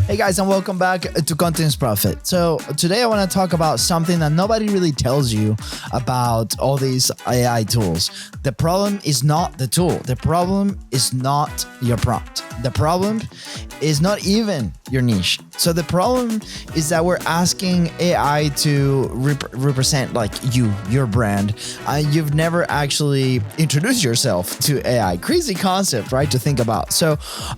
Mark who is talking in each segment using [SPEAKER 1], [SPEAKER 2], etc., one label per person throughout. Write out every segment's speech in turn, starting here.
[SPEAKER 1] Hey guys, and welcome back to Contents Profit. So today I want to talk about something that nobody really tells you about all these AI tools. The problem is not the tool. The problem is not your prompt. The problem is not even your niche. So the problem is that we're asking AI to represent like your brand. You've never actually introduced yourself to AI. Crazy concept, right, to think about. So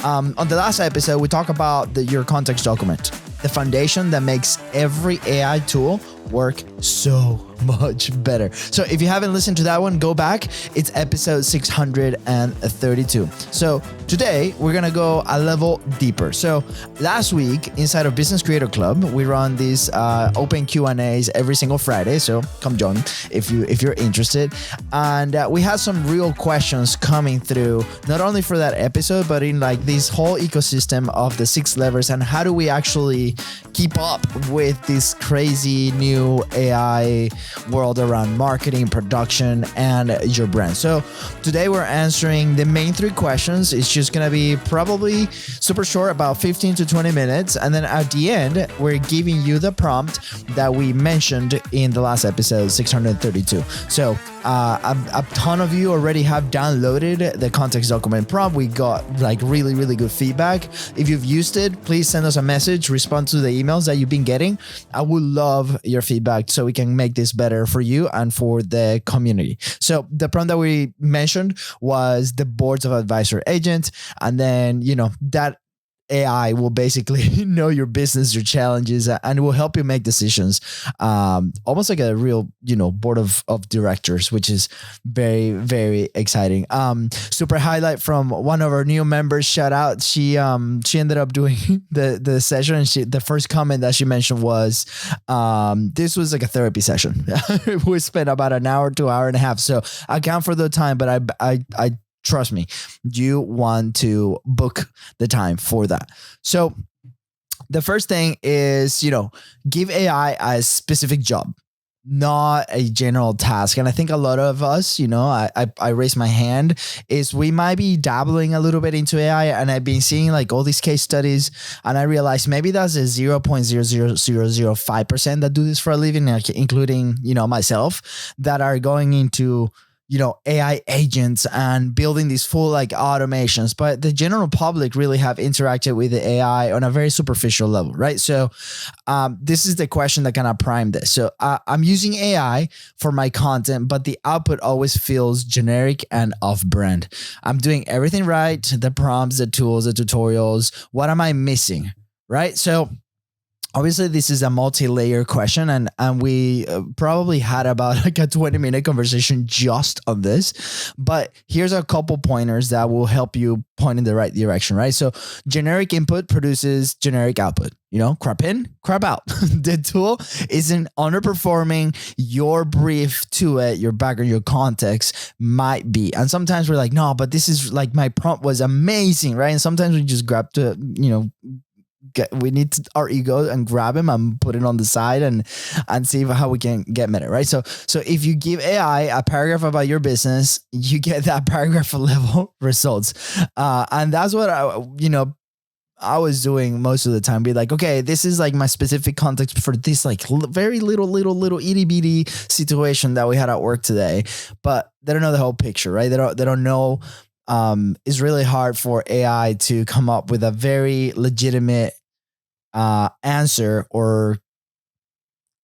[SPEAKER 1] on the last episode, we talked about your context document, the foundation that makes every AI tool work so much better. So if you haven't listened to that one, go back. It's episode 632. So today we're going to go a level deeper. So last week inside of Business Creator Club, we run these open Q&As every single Friday. So come join if you're interested. And we had some real questions coming through, not only for that episode, but in like this whole ecosystem of the 6 levers and how do we actually keep up with this crazy new AI world around marketing, production, and your brand. So today we're answering the main 3 questions. It's just going to be probably super short, about 15 to 20 minutes. And then at the end, we're giving you the prompt that we mentioned in the last episode, 632. So a ton of you already have downloaded the context document prompt. We got like really good feedback. If you've used it, please send us a message, respond to the emails that you've been getting. I would love your feedback so we can make this better for you and for the community. So the prompt that we mentioned was the boards of advisor agent. And then, that AI will basically know your business, your challenges, and will help you make decisions. Almost like a real, board of directors, which is very, very exciting. Super highlight from one of our new members. Shout out. She ended up doing the session, and the first comment that she mentioned was, this was like a therapy session. We spent about an hour to hour and a half. So I count for the time, but I trust me, you want to book the time for that. So the first thing is, give AI a specific job, not a general task. And I think a lot of us, I raise my hand, is we might be dabbling a little bit into AI, and I've been seeing like all these case studies, and I realized maybe that's a 0.00005% that do this for a living, including, myself, that are going into AI agents and building these full like automations, but the general public really have interacted with the AI on a very superficial level, right? So this is the question that kind of primed this. So I'm using AI for my content, but the output always feels generic and off-brand. I'm doing everything right, the prompts, the tools, the tutorials. What am I missing, right? So obviously, this is a multi-layer question, and we probably had about like a 20-minute conversation just on this. But here's a couple pointers that will help you point in the right direction, right? So generic input produces generic output. Crap in, crap out. The tool isn't underperforming. Your brief to it, your background, your context might be. And sometimes we're like, no, but this is like my prompt was amazing, right? And sometimes we just grab to, we need our ego and grab him and put it on the side and see how we can get better, right? So if you give AI a paragraph about your business, you get that paragraph level results. And that's what I was doing most of the time. Be like, okay, this is like my specific context for this like very little itty bitty situation that we had at work today, but they don't know the whole picture, right? They don't know. It's really hard for AI to come up with a very legitimate answer or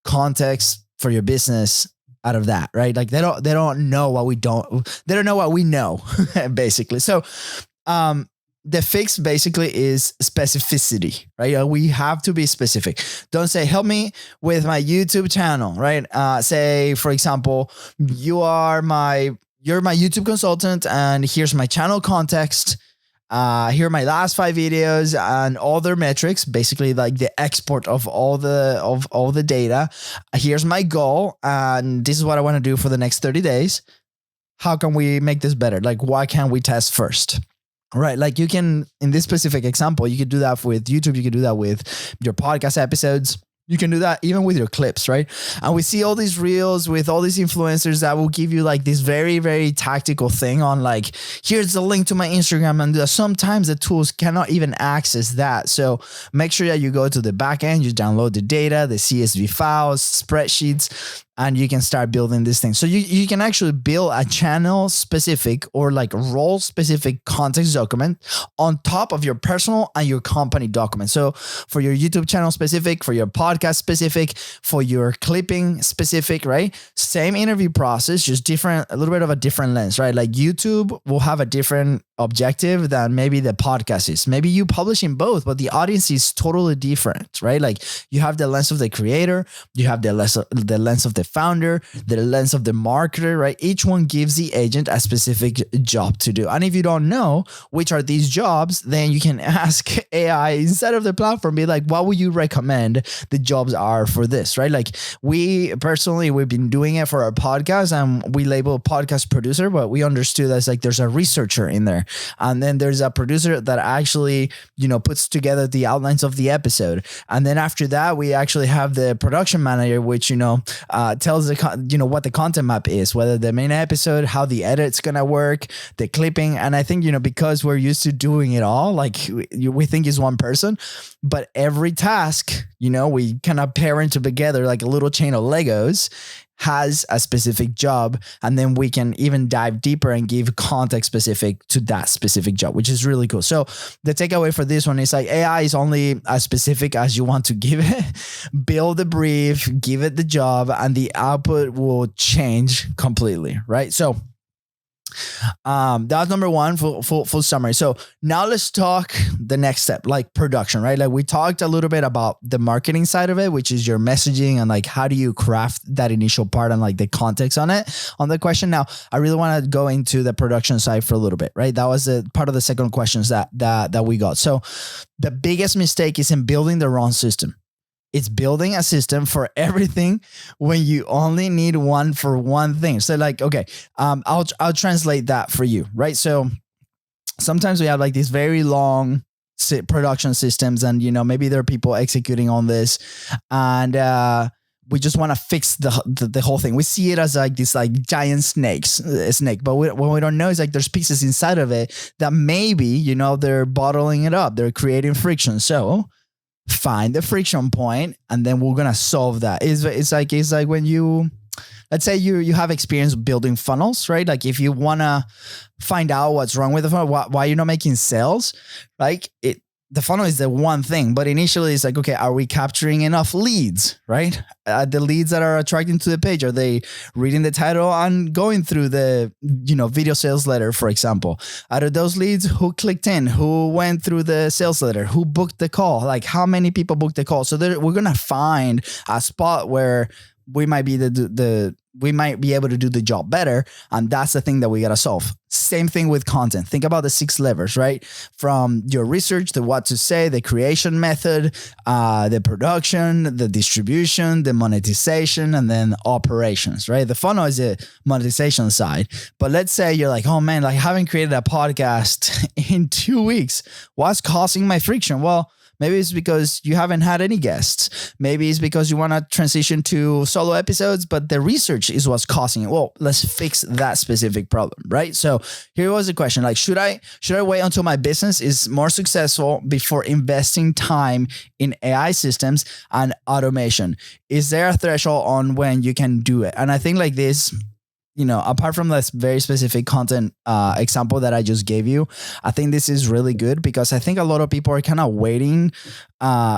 [SPEAKER 1] context for your business out of that, right? Like they don't know what we know what we know, basically. So the fix basically is specificity, right? We have to be specific. Don't say, help me with my YouTube channel, right? Say, for example, you're my YouTube consultant, and here's my channel context. Here are my last 5 videos and all their metrics, basically like the export of all the data. Here's my goal, and this is what I want to do for the next 30 days. How can we make this better? Like, why can't we test first? Right. Like you can, in this specific example, you could do that with YouTube. You could do that with your podcast episodes. You can do that even with your clips, right? And we see all these reels with all these influencers that will give you like this very, very tactical thing on like, here's the link to my Instagram. And sometimes the tools cannot even access that. So make sure that you go to the back end, you download the data, the CSV files, spreadsheets, and you can start building this thing. So you can actually build a channel specific or like role specific context document on top of your personal and your company document. So for your YouTube channel specific, for your podcast specific, for your clipping specific, right? Same interview process, just different, a little bit of a different lens, right? Like YouTube will have a different objective than maybe the podcast is. Maybe you publish in both, but the audience is totally different, right? Like you have the lens of the creator, you have the lens of the founder, the lens of the marketer, right? Each one gives the agent a specific job to do. And if you don't know which are these jobs, then you can ask AI inside of the platform, be like, what would you recommend the jobs are for this, right? Like we've been doing it for our podcast and we label podcast producer, but we understood that's like there's a researcher in there. And then there's a producer that actually, puts together the outlines of the episode. And then after that, we actually have the production manager, which, tells what the content map is, whether the main episode, how the edit's going to work, the clipping. And I think, because we're used to doing it all, like we think is one person, but every task, we kind of parent together like a little chain of Legos, has a specific job, and then we can even dive deeper and give context specific to that specific job, which is really cool. So the takeaway for this one is like AI is only as specific as you want to give it. Build the brief, give it the job, and the output will change completely, right? So that's number one, full summary. So now let's talk the next step, like production, right? Like we talked a little bit about the marketing side of it, which is your messaging and like how do you craft that initial part and like the context on it, on the question. Now I really want to go into the production side for a little bit, right? That was the part of the second questions that we got. So the biggest mistake is in building the wrong system. It's building a system for everything when you only need one for one thing. So like, okay, I'll translate that for you, right? So sometimes we have like these very long production systems and, maybe there are people executing on this and, we just want to fix the whole thing. We see it as like this like giant snake, but what we don't know is like there's pieces inside of it that maybe, they're bottling it up. They're creating friction. So find the friction point and then we're going to solve that. It's like when you, let's say you have experience building funnels, right? Like if you want to find out what's wrong with the funnel, why you're not making sales, like the funnel is the one thing, but initially it's like, okay, are we capturing enough leads, right? The leads that are attracting to the page, are they reading the title and going through the, video sales letter, for example? Out of those leads, who clicked in, who went through the sales letter, who booked the call, like how many people booked the call? So we're going to find a spot where we might be we might be able to do the job better. And that's the thing that we got to solve. Same thing with content. Think about the 6 levers, right? From your research, the what to say, the creation method, the production, the distribution, the monetization, and then operations, right? The funnel is the monetization side. But let's say you're like, oh man, like I haven't created a podcast in 2 weeks. What's causing my friction? Well, maybe it's because you haven't had any guests. Maybe it's because you want to transition to solo episodes, but the research is what's causing it. Well, let's fix that specific problem, right? So here was the question, like, should I wait until my business is more successful before investing time in AI systems and automation? Is there a threshold on when you can do it? And I think like this, apart from this very specific content example that I just gave you, I think this is really good because I think a lot of people are kind of waiting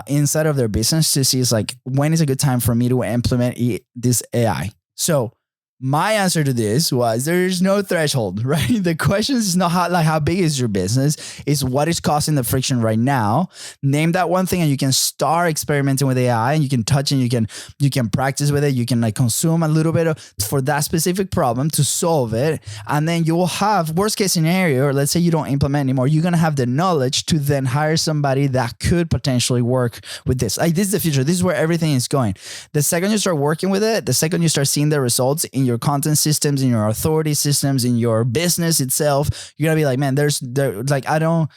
[SPEAKER 1] inside of their business to see is like, when is a good time for me to implement this AI? So my answer to this was there's no threshold, right? The question is not how big is your business, is what is causing the friction right now. Name that one thing and you can start experimenting with AI and you can touch and you can practice with it. You can like consume a little bit for that specific problem to solve it. And then you will have worst case scenario, or let's say you don't implement anymore, you're going to have the knowledge to then hire somebody that could potentially work with this. Like this is the future. This is where everything is going. The second you start working with it, the second you start seeing the results in your content systems, in your authority systems, in your business itself, you're gonna be like, man, like, I don't,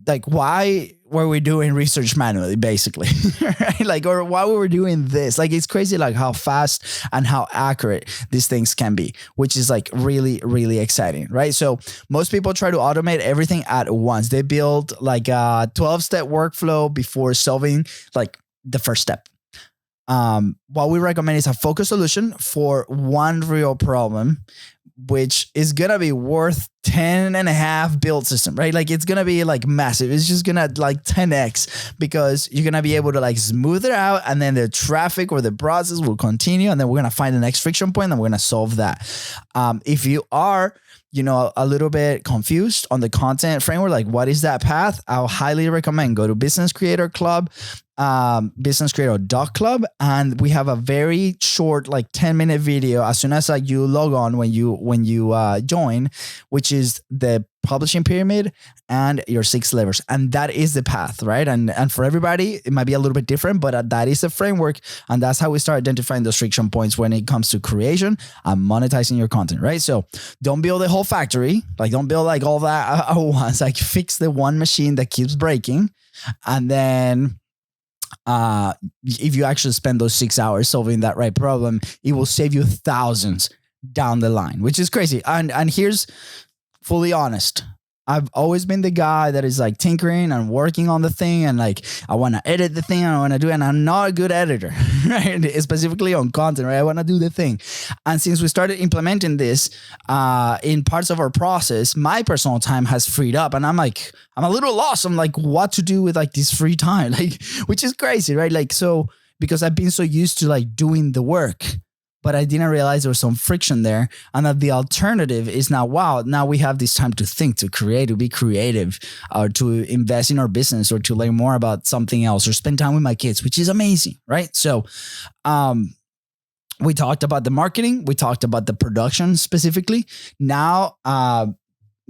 [SPEAKER 1] like, why were we doing research manually, basically, right? Like, or why we were doing this? Like, it's crazy, like how fast and how accurate these things can be, which is like really, really exciting, right? So most people try to automate everything at once. They build like a 12-step workflow before solving like the first step. What we recommend is a focused solution for one real problem, which is going to be worth 10 and a half build system, right? Like, it's going to be like massive. It's just going to like 10x, because you're going to be able to like smooth it out, and then the traffic or the process will continue. And then we're going to find the next friction point, and we're going to solve that. If you are, a little bit confused on the content framework, like what is that path? I'll highly recommend go to Business Creator Club, businesscreator.club, and we have a very short, like 10-minute video as soon as like you log on when you join, which is the publishing pyramid and your 6 levers. And that is the path, right? And for everybody, it might be a little bit different, but that is the framework. And that's how we start identifying those friction points when it comes to creation and monetizing your content, right? So don't build a whole factory. Like, don't build like all that at once. Like, fix the one machine that keeps breaking. And then if you actually spend those 6 hours solving that right problem, it will save you thousands down the line, which is crazy. And here's fully honest. I've always been the guy that is like tinkering and working on the thing, and like, I want to edit the thing, I want to do it, and I'm not a good editor, right? Specifically on content, right? I want to do the thing. And since we started implementing this in parts of our process, my personal time has freed up, and I'm a little lost. I'm like, what to do with like this free time, like, which is crazy, right? Like, so because I've been so used to like doing the work, but I didn't realize there was some friction there, and that the alternative is now, wow, now we have this time to think, to create, to be creative, or to invest in our business, or to learn more about something else, or spend time with my kids, which is amazing, right? So we talked about the marketing, we talked about the production specifically. Now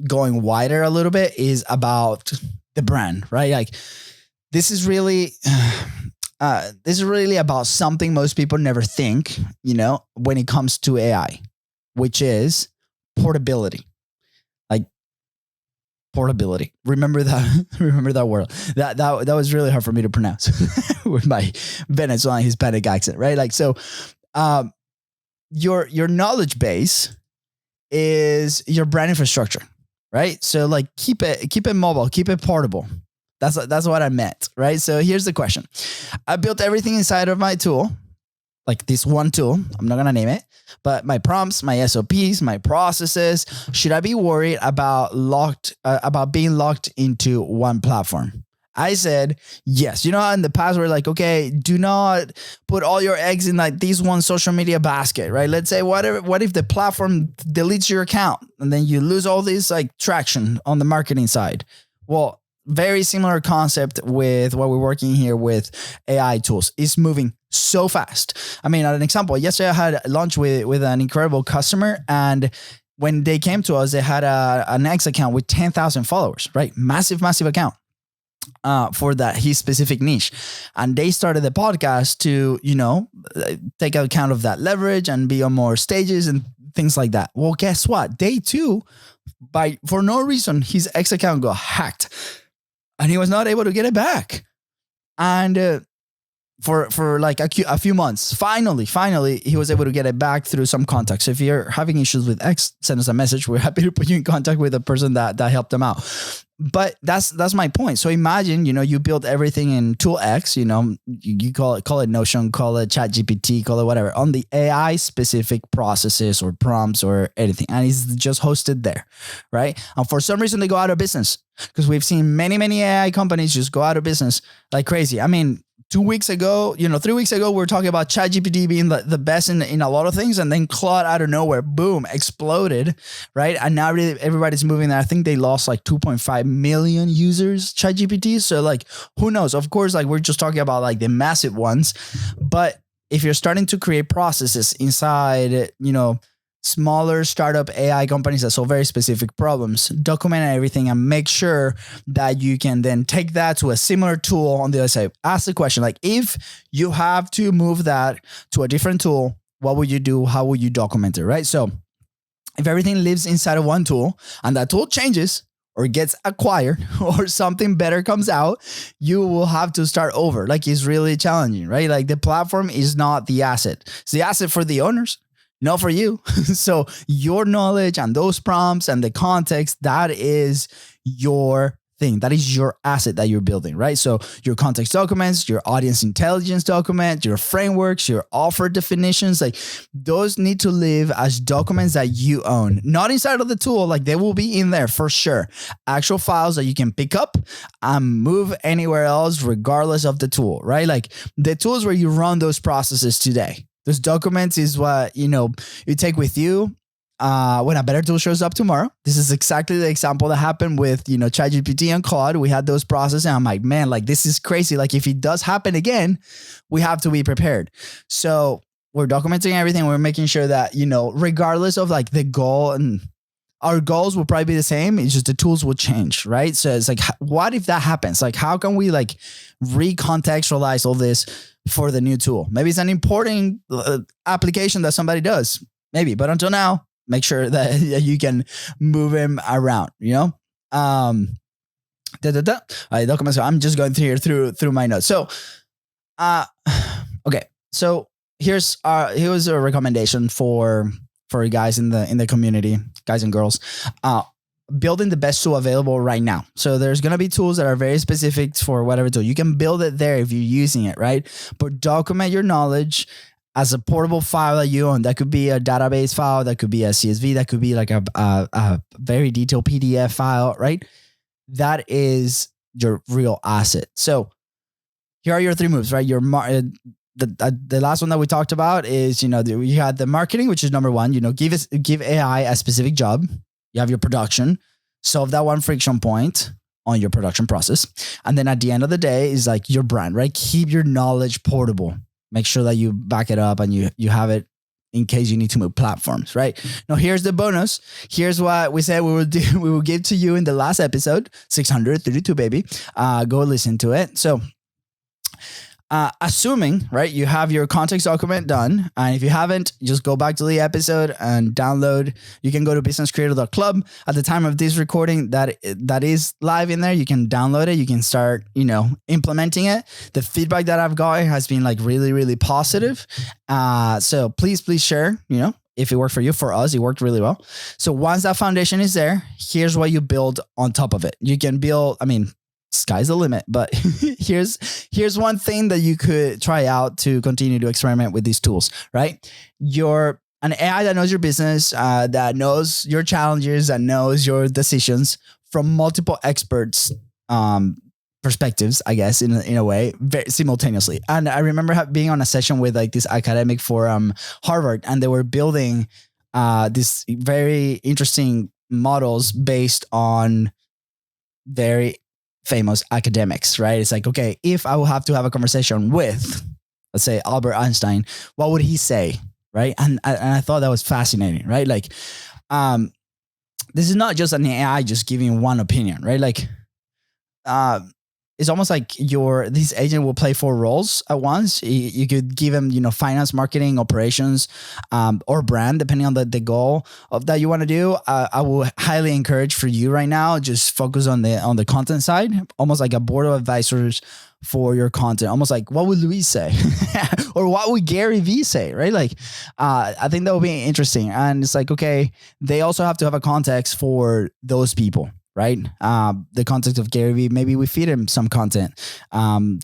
[SPEAKER 1] going wider a little bit is about the brand, right? Like, this is really about something most people never think, when it comes to AI, which is portability. Like, portability. Remember that word. That was really hard for me to pronounce with my Venezuelan Hispanic accent, right? Like, so your knowledge base is your brand infrastructure, right? So like, keep it mobile, keep it portable. That's what I meant, right? So here's the question. I built everything inside of my tool, like this one tool. I'm not going to name it, but my prompts, my SOPs, my processes. Should I be worried about being locked into one platform? I said, yes. In the past, we're like, okay, do not put all your eggs in like this one social media basket, right? Let's say, what if the platform deletes your account and then you lose all this like traction on the marketing side? Well, very similar concept with what we're working here with AI tools. It's moving so fast. I mean, an example, yesterday I had lunch with an incredible customer, and when they came to us, they had an X account with 10,000 followers, right? Massive account for his specific niche. And they started the podcast to, take account of that leverage and be on more stages and things like that. Well, guess what? Day 2, for no reason, his X account got hacked. And he was not able to get it back. And for like a few months, finally, he was able to get it back through some contacts. So if you're having issues with X, send us a message. We're happy to put you in contact with the person that helped them out. But that's my point. So imagine, you build everything in Tool X, you call it Notion, call it ChatGPT, call it whatever, on the AI specific processes or prompts or anything. And it's just hosted there, right? And for some reason they go out of business, because we've seen many AI companies just go out of business like crazy. I mean, 3 weeks ago, we were talking about ChatGPT being the best in a lot of things. And then Claude out of nowhere, boom, exploded, right? And now really everybody's moving there. I think they lost like 2.5 million users, ChatGPT. So like, who knows? Of course, like, we're just talking about like the massive ones. But if you're starting to create processes inside, smaller startup AI companies that solve very specific problems, document everything and make sure that you can then take that to a similar tool on the other side. Ask the question, like, if you have to move that to a different tool, what would you do? How would you document it, right? So if everything lives inside of one tool and that tool changes or gets acquired or something better comes out, you will have to start over. Like, it's really challenging, right? Like, the platform is not the asset. It's the asset for the owners, not for you. So your knowledge and those prompts and the context, that is your thing. That is your asset that you're building, right? So your context documents, your audience intelligence document, your frameworks, your offer definitions, like, those need to live as documents that you own, not inside of the tool. Like, they will be in there for sure. Actual files that you can pick up and move anywhere else, regardless of the tool, right? Like, the tools where you run those processes today, those documents is what, you take with you when a better tool shows up tomorrow. This is exactly the example that happened with, ChatGPT and Claude. We had those processes and I'm like, man, like, this is crazy. Like, if it does happen again, we have to be prepared. So we're documenting everything. We're making sure that, regardless of like the goal, and our goals will probably be the same. It's just the tools will change, right? So it's like, what if that happens? Like, how can we like recontextualize all this for the new tool? Maybe it's an important application that somebody does, maybe, but until now, make sure that you can move him around, All right, documents. I'm just going through my notes. So, okay. So here's a recommendation for you guys in the community, guys and girls. Building the best tool available right now. So there's going to be tools that are very specific for whatever tool. You can build it there if you're using it, right? But document your knowledge as a portable file that you own. That could be a database file, that could be a CSV, that could be like a very detailed PDF file, right? That is your real asset. So here are your 3 moves, right? The last one that we talked about is, you had the marketing, which is number 1, give AI a specific job. You have your production, solve that one friction point on your production process. And then at the end of the day is like your brand, right? Keep your knowledge portable. Make sure that you back it up and you have it in case you need to move platforms, right? Now, here's the bonus. Here's what we said we will do. We will give to you in the last episode, 632, baby. Go listen to it. So, assuming, right, you have your context document done. And if you haven't, just go back to the episode and download. You can go to businesscreator.club. At the time of this recording, that is live in there. You can download it. You can start, implementing it. The feedback that I've gotten has been like really, really positive. So please share, if it worked for you. For us, it worked really well. So once that foundation is there, here's what you build on top of it. You can build, sky's the limit, but here's one thing that you could try out to continue to experiment with these tools, right? An AI that knows your business, that knows your challenges, that knows your decisions from multiple experts, perspectives, I guess, in a way, very simultaneously. And I remember being on a session with like this academic for Harvard, and they were building this very interesting models based on very famous academics, right? It's like, okay, if I will have to have a conversation with, let's say, Albert Einstein, what would he say, right? And I thought that was fascinating, right? Like, this is not just an AI just giving one opinion, right? Like, it's almost like this agent will play 4 roles at once. You could give him, finance, marketing, operations, or brand, depending on the goal of that you want to do. I will highly encourage for you right now, just focus on the content side, almost like a board of advisors for your content. Almost like, what would Luis say? Or what would Gary Vee say, right? Like, I think that would be interesting. And it's like, okay, they also have to have a context for those people, right? The context of Gary Vee, maybe we feed him some content,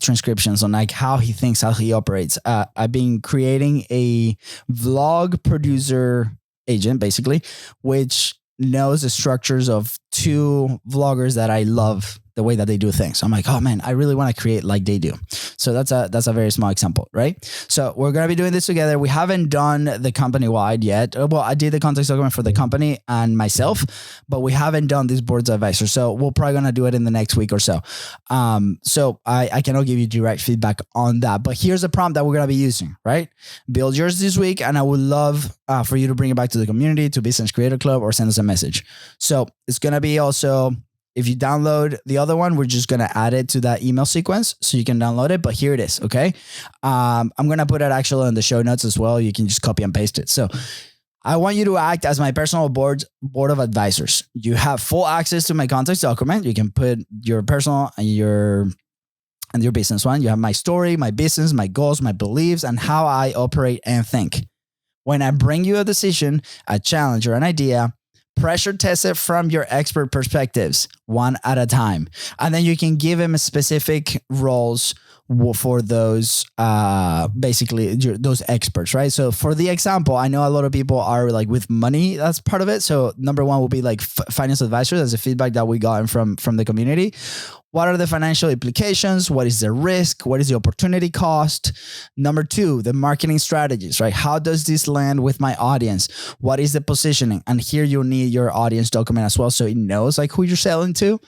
[SPEAKER 1] transcriptions on like how he thinks, how he operates. I've been creating a vlog producer agent, basically, which knows the structures of 2 vloggers that I love the way that they do things. I'm like, oh man, I really want to create like they do. So that's a very small example, right? So we're going to be doing this together. We haven't done the company wide yet. Well, I did the context document for the company and myself, but we haven't done these boards of advisors. So we're probably going to do it in the next week or so. So I cannot give you direct feedback on that, but here's a prompt that we're going to be using, right? Build yours this week. And I would love for you to bring it back to the community, to Business Creator Club, or send us a message. So it's going to be also If you download the other one, we're just going to add it to that email sequence so you can download it. But here it is. Okay. I'm going to put it actually in the show notes as well. You can just copy and paste it. So I want you to act as my personal board of advisors. You have full access to my contacts document. You can put your personal and your business one. You have my story, my business, my goals, my beliefs, and how I operate and think. When I bring you a decision, a challenge, or an idea, pressure test it from your expert perspectives, one at a time. And then you can give him specific roles for those, basically those experts, right? So for the example, I know a lot of people are like with money, that's part of it. So number one will be like finance advisors. That's the feedback that we got from the community. What are the financial implications? What is the risk? What is the opportunity cost? Number two, the marketing strategies, right? How does this land with my audience? What is the positioning? And here you'll need your audience document as well, so it knows like who you're selling to.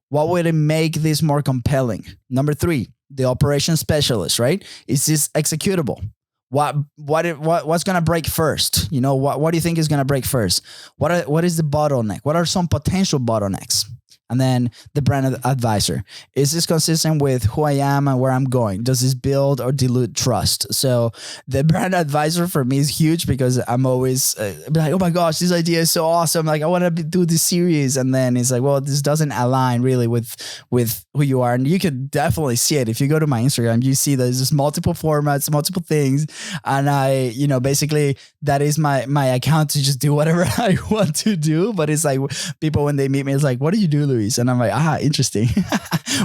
[SPEAKER 1] What would it make this more compelling? Number three, the operations specialist, right? Is this executable? What's going to break first? You know, what do you think is going to break first? What is the bottleneck? What are some potential bottlenecks? And then the brand advisor. Is this consistent with who I am and where I'm going? Does this build or dilute trust? So the brand advisor for me is huge because I'm always like, oh my gosh, this idea is so awesome. Like I want to do this series. And then it's like, well, this doesn't align really with who you are. And you can definitely see it. If you go to my Instagram, you see there's just multiple formats, multiple things. And I, basically that is my account to just do whatever I want to do. But it's like people, when they meet me, it's like, what do you do, Luis? And I'm like, interesting,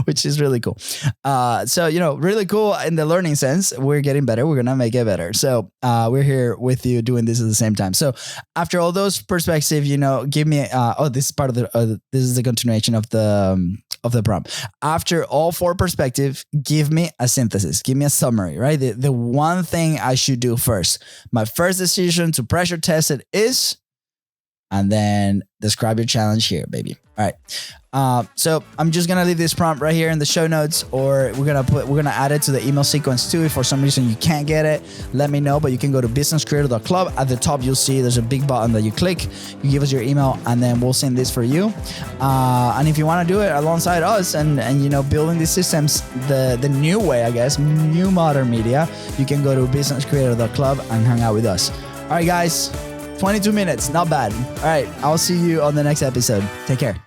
[SPEAKER 1] which is really cool. So, really cool in the learning sense. We're getting better. We're going to make it better. So we're here with you doing this at the same time. So after all those perspectives, give me, this is part of this is the continuation of the prompt. After all four perspectives, give me a synthesis, give me a summary, right? The one thing I should do first, my first decision to pressure test it is, and then describe your challenge here, baby. All right. So I'm just going to leave this prompt right here in the show notes, or we're going to add it to the email sequence too. If for some reason you can't get it, let me know, but you can go to businesscreator.club. At the top, you'll see there's a big button that you click, you give us your email, and then we'll send this for you. And if you want to do it alongside us and building these systems, the new way, I guess, new modern media, you can go to businesscreator.club and hang out with us. All right, guys. 22 minutes, not bad. All right, I'll see you on the next episode. Take care.